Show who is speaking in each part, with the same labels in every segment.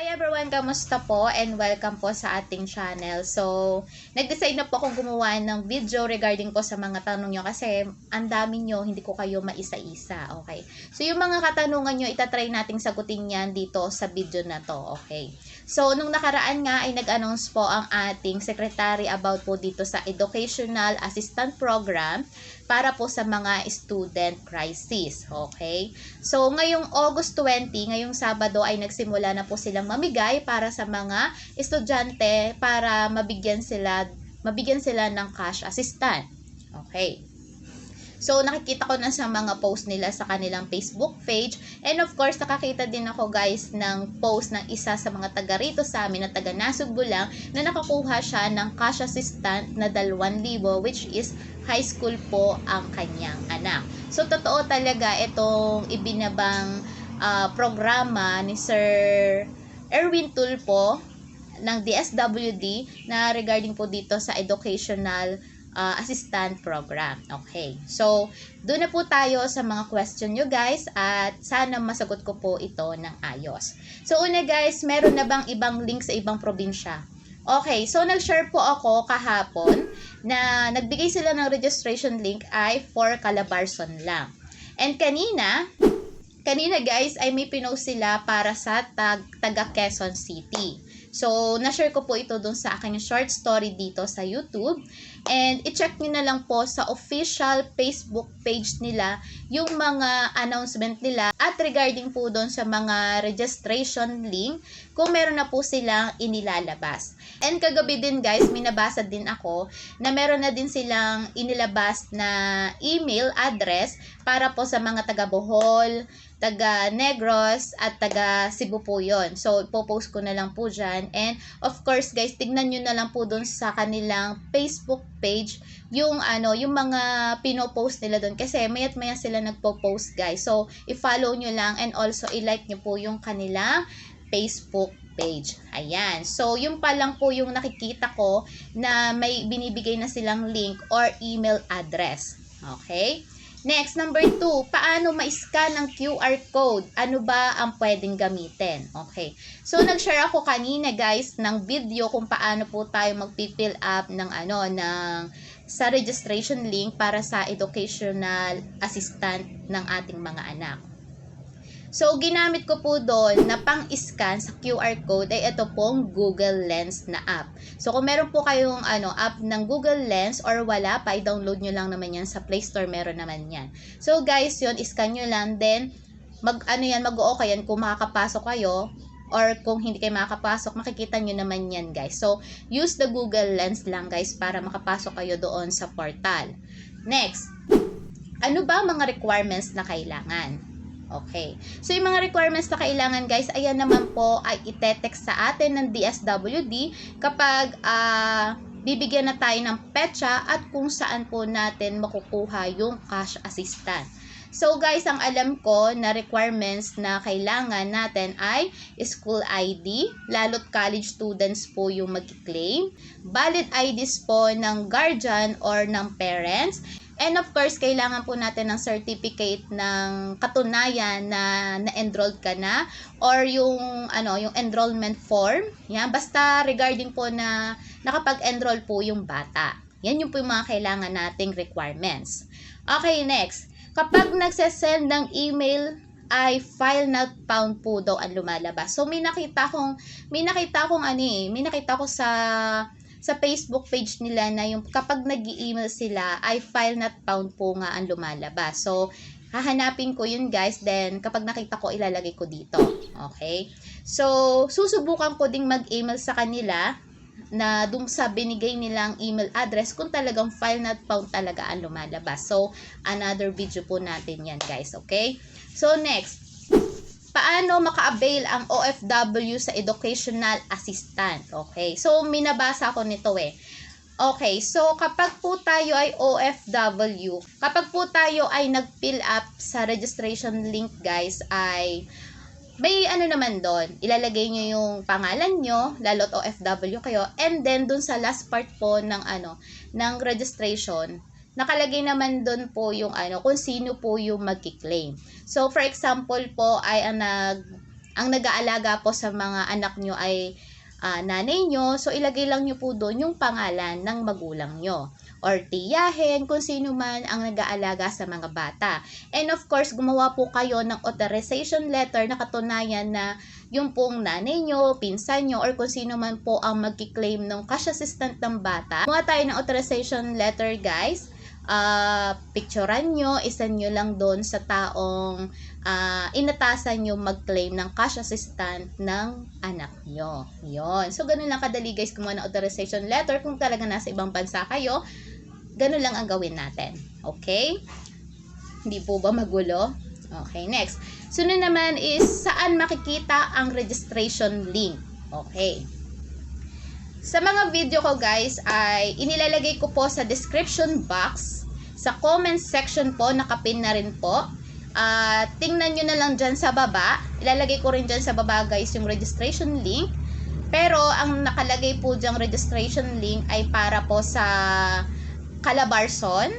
Speaker 1: Hi everyone! Kamusta po? And welcome po sa ating channel. So, nag-decide na po akong gumawa ng video regarding po sa mga tanong nyo kasi ang dami nyo, hindi ko kayo maisa-isa. Okay? So, yung mga katanungan nyo, itatry nating sagutin yan dito sa video na to. Okay? So, nung nakaraan nga ay nag-announce po ang ating secretary about po dito sa Educational Assistant Program para po sa mga student crisis. Okay? So, ngayong August 20, ngayong Sabado ay nagsimula na po silang mamigay para sa mga estudyante para mabigyan sila ng cash assistant. Okay. So, nakikita ko na sa mga post nila sa kanilang Facebook page. And of course, nakakita din ako guys ng post ng isa sa mga taga rito sa amin na taga Nasugbu lang na nakakuha siya ng cash assistant na 2,000 which is high school po ang kanyang anak. So, totoo talaga itong ibinabang programa ni Sir Erwin Tulfo ng DSWD na regarding po dito sa educational assistant program. Okay. So, doon na po tayo sa mga question nyo guys at sana masagot ko po ito ng ayos. So, una guys, meron na bang ibang link sa ibang probinsya? Okay. So, nag-share po ako kahapon na nagbigay sila ng registration link ay for Calabarzon lang. And kanina guys ay may pinost sila para sa taga Quezon City. So, na-share ko po ito dun sa aking short story dito sa YouTube. And i-check nyo na lang po sa official Facebook page nila yung mga announcement nila at regarding po dun sa mga registration link kung meron na po silang inilalabas. And kagabi din guys, may nabasa din ako na meron na din silang inilabas na email address para po sa mga taga Bohol, taga Negros at taga Cebu po yun. So, ipopost ko na lang po dyan. And, of course, guys, tignan nyo na lang po dun sa kanilang Facebook page yung mga pinopost nila dun. Kasi, mayat maya sila nagpo-post, guys. So, i-follow nyo lang and also i-like nyo po yung kanilang Facebook page. Ayan. So, yung pa lang po yung nakikita ko na may binibigay na silang link or email address. Okay? Next, number 2, paano ma-scan ang QR code? Ano ba ang pwedeng gamitin? Okay. So, nag-share ako kanina guys ng video kung paano po tayo mag-fill up ng sa registration link para sa educational assistant ng ating mga anak. So, ginamit ko po doon na pang-scan sa QR code ay ito pong Google Lens na app. So, kung meron po kayong app ng Google Lens or wala pa, i-download nyo lang naman yan sa Play Store, meron naman yan. So, guys, yun, scan nyo lang, then, mag-o-okay yan kung makakapasok kayo or kung hindi kayo makakapasok, makikita nyo naman yan, guys. So, use the Google Lens lang, guys, para makapasok kayo doon sa portal. Next, ano ba mga requirements na kailangan? Okay. So, yung mga requirements na kailangan guys, ayan naman po ay ite-text sa atin ng DSWD kapag bibigyan na tayo ng petsa at kung saan po natin makukuha yung cash assistant. So, guys, ang alam ko na requirements na kailangan natin ay school ID, lalo't college students po yung mag-claim, valid IDs po ng guardian or ng parents, and of course, kailangan po natin ng certificate ng katunayan na na-enrolled ka na or yung enrollment form. Yan, basta regarding po na nakapag-enroll po yung bata. Yan yung po yung mga kailangan nating requirements. Okay, next. Kapag nagsesend ng email ay file not found po daw ang lumalabas. So may nakita ko sa Facebook page nila na yung kapag nag-i-email sila ay file not found po nga ang lumalabas. So, hahanapin ko yun guys, then kapag nakita ko ilalagay ko dito. Okay? So, susubukan ko ding mag-email sa kanila na dun sa binigay nilang email address kung talagang file not found talaga ang lumalabas. So, another video po natin yan guys. Okay? So, next. Paano maka-avail ang OFW sa educational assistant? Okay, so minabasa ko nito eh. Okay, so kapag po tayo ay OFW, kapag po tayo ay nag-fill up sa registration link guys, ay may naman doon, ilalagay nyo yung pangalan nyo, lalo't OFW kayo, and then dun sa last part po ng registration, nakalagay naman doon po yung kung sino po yung magki-claim. So, for example po, ay ang ang nag-aalaga po sa mga anak nyo ay nanay nyo, so ilagay lang nyo po doon yung pangalan ng magulang nyo or tiyahin, kung sino man ang nag-aalaga sa mga bata. And of course, gumawa po kayo ng authorization letter na katunayan na yung pong nanay nyo, pinsan nyo, or kung sino man po ang magkiklaim ng cash assistant ng bata. Gumawa tayo ng authorization letter, guys. Picturean nyo, isan nyo lang doon sa taong inatasan nyo mag-claim ng cash assistant ng anak nyo. Yun. So, ganun lang kadali, guys, gumawa ng authorization letter. Kung talaga nasa ibang bansa kayo, ganun lang ang gawin natin. Okay? Hindi po ba magulo? Okay, next. Sunod naman is, saan makikita ang registration link? Okay. Sa mga video ko, guys, ay inilalagay ko po sa description box, sa comment section po, nakapin na rin po. Tingnan nyo na lang dyan sa baba. Ilalagay ko rin dyan sa baba, guys, yung registration link. Pero, ang nakalagay po dyang registration link ay para po sa Calabarzon.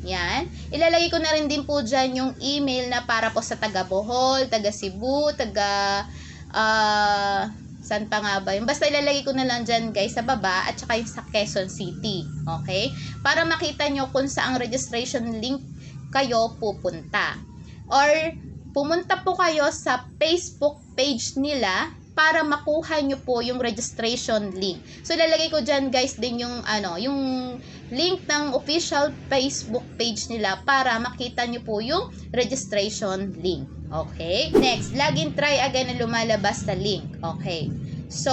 Speaker 1: Yan. Ilalagay ko na rin din po dyan yung email na para po sa taga Bohol, taga Cebu, taga saan pa nga ba? Basta ilalagay ko na lang dyan, guys, sa baba at saka yung sa Quezon City. Okay? Para makita nyo kung saang registration link kayo pupunta. Or pumunta po kayo sa Facebook page nila para makuha nyo po yung registration link. So, ilalagay ko dyan, guys, din yung, yung link ng official Facebook page nila para makita nyo po yung registration link. Okay? Next, login try again na lumalabas sa link. Okay. So,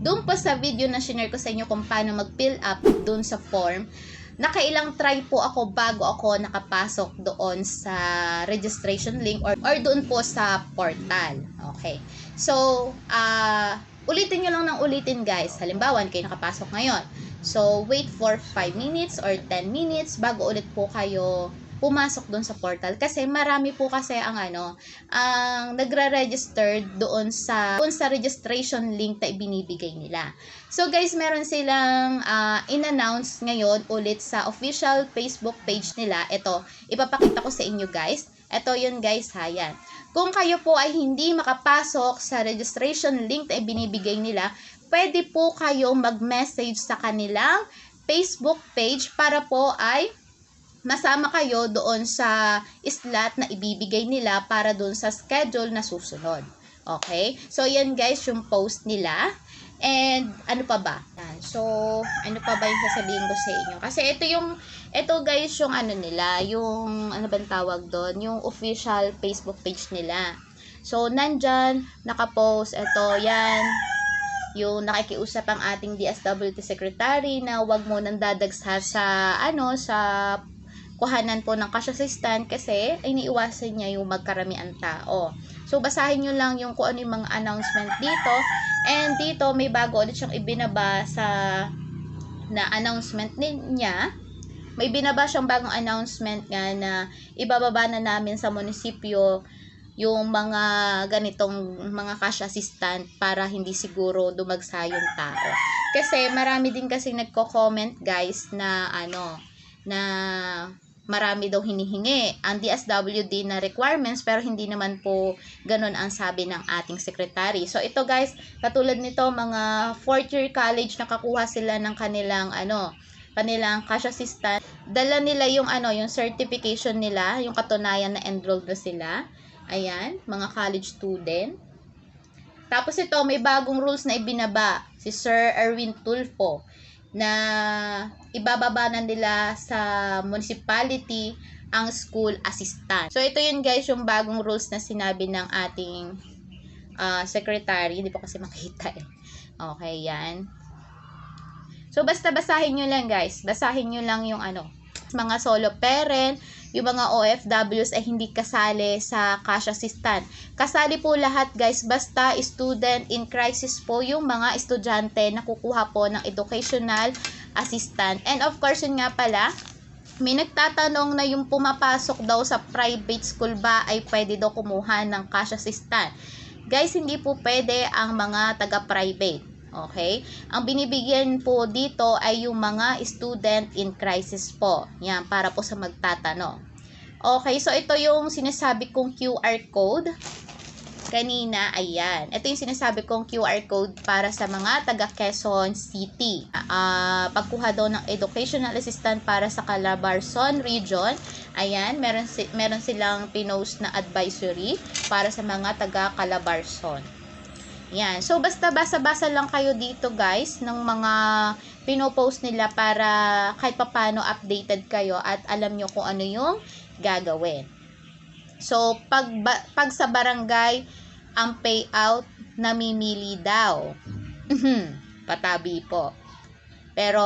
Speaker 1: doon po sa video na share ko sa inyo kung paano mag-fill up doon sa form, nakailang try po ako bago ako nakapasok doon sa registration link or doon po sa portal. Okay. So, ulitin nyo lang ng ulitin, guys. Halimbawa, kayo nakapasok ngayon. So, wait for 5 minutes or 10 minutes bago ulit po kayo pumasok doon sa portal. Kasi marami po kasi ang ang nagre-register doon sa registration link na ibinibigay nila. So, guys, meron silang in-announce ngayon ulit sa official Facebook page nila. Ito, ipapakita ko sa inyo, guys. Ito yun, guys, ha, yan. Kung kayo po ay hindi makapasok sa registration link na ibinibigay nila, pwede po kayo mag-message sa kanilang Facebook page para po ay masama kayo doon sa slot na ibibigay nila para doon sa schedule na susunod. Okay? So, yan, guys, yung post nila. And, ano pa ba? So, ano pa ba yung sasabihin ko sa inyo? Kasi ito, guys, yung nila, yung, ano bang tawag doon? Yung official Facebook page nila. So, nandyan, nakapost, ito, yan, yung nakikiusap ang ating DSWD Secretary na wag mo nang dadagsa sa, sa kuhanan po ng cash assistant kasi iniiwasan niya yung magkaramihan tao. So, basahin nyo lang yung kung ano yung mga announcement dito. And dito, may bago ulit siyang ibinaba na announcement niya. May binaba siyang bagong announcement nga na ibababa na namin sa munisipyo yung mga ganitong mga cash assistant para hindi siguro dumagsa yung tao. Kasi marami din kasi nagko-comment, guys, na na marami daw hinihingi ang DSWD na requirements pero hindi naman po ganun ang sabi ng ating secretary. So ito, guys, katulad nito mga 4th year college nakakuha sila ng kanilang kanilang cash assistant. Dala nila yung yung certification nila, yung katunayan na enrolled na sila. Ayan, mga college student. Tapos ito, may bagong rules na ibinaba si Sir Erwin Tulfo na ibababa na nila sa municipality ang school assistant. So, ito yun, guys, yung bagong rules na sinabi ng ating secretary. Hindi po kasi makita eh. Okay, yan. So, basta basahin nyo lang, guys. Basahin nyo lang yung mga solo parent, yung mga OFWs ay hindi kasali sa cash assistant. Kasali po lahat, guys, basta student in crisis po yung mga estudyante na kukuha po ng educational assistant. And of course, yun nga pala, may nagtatanong na yung pumapasok daw sa private school ba ay pwede daw kumuha ng cash assistant. Guys, hindi po pwede ang mga taga-private. Okay? Ang binibigyan po dito ay yung mga student in crisis po. Yan, para po sa magtatanong. Okay, so ito yung sinasabi kong QR code. kanina, ayan. Ito yung sinasabi kong QR code para sa mga taga Quezon City. Pagkuha daw ng educational assistant para sa Calabarzon region. Ayan, meron silang pinost na advisory para sa mga taga Calabarzon. Yan. So, basta basa-basa lang kayo dito guys ng mga pinopost nila para kahit papano updated kayo at alam nyo kung ano yung gagawin. So, pag sa barangay, ang payout namimili daw. Patabi po. Pero,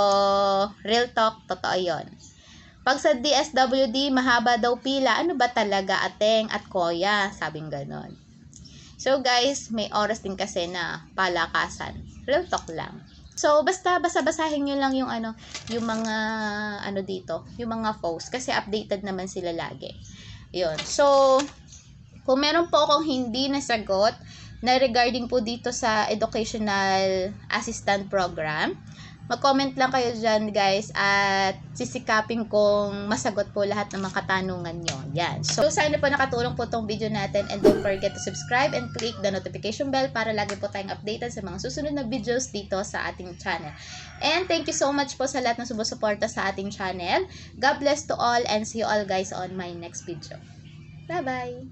Speaker 1: real talk, totoo yun. Pag sa DSWD, mahaba daw pila. Ano ba talaga, ateng at koya? Sabing ganon. So guys, may oras din kasi na palakasan. Real talk lang. So basta basa-basahin nyo lang yung yung mga dito, yung mga posts kasi updated naman sila lagi. 'Yun. So kung meron po akong hindi nasagot na regarding po dito sa educational assistant program, mag-comment lang kayo dyan guys at sisikapin kong masagot po lahat ng mga katanungan nyo. Yan. So, sana po nakatulong po tong video natin and don't forget to subscribe and click the notification bell para lagi po tayong updated sa mga susunod na videos dito sa ating channel. And thank you so much po sa lahat ng sumusuporta sa ating channel. God bless to all and see you all guys on my next video. Bye-bye!